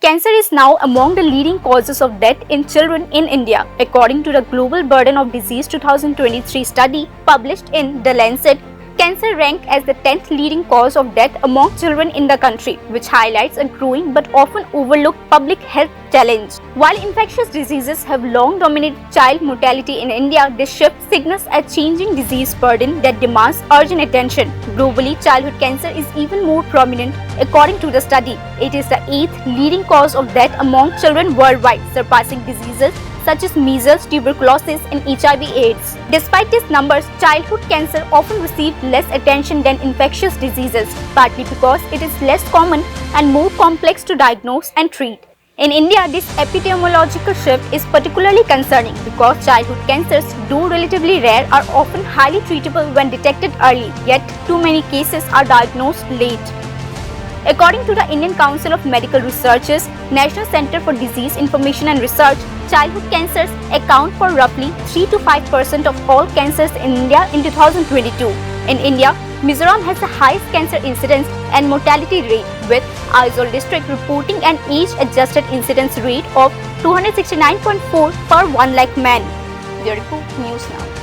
Cancer is now among the leading causes of death in children in India, according to the Global Burden of Disease 2023 study published in The Lancet. Cancer ranked as the 10th leading cause of death among children in the country, which highlights a growing but often overlooked public health challenge. While infectious diseases have long dominated child mortality in India, this shift signals a changing disease burden that demands urgent attention. Globally, childhood cancer is even more prominent. According to the study, it is the 8th leading cause of death among children worldwide, surpassing diseases such as measles, tuberculosis, and HIV/AIDS. Despite these numbers, childhood cancer often receives less attention than infectious diseases, partly because it is less common and more complex to diagnose and treat. In India, this epidemiological shift is particularly concerning because childhood cancers, though relatively rare, are often highly treatable when detected early, yet too many cases are diagnosed late. According to the Indian Council of Medical Research's National Center for Disease Information and Research, childhood cancers account for roughly 3 to 5% of all cancers in India in 2022. In India, Mizoram has the highest cancer incidence and mortality rate, with Aizawl district reporting an age-adjusted incidence rate of 269.4 per 1 lakh man. Bureau News Now.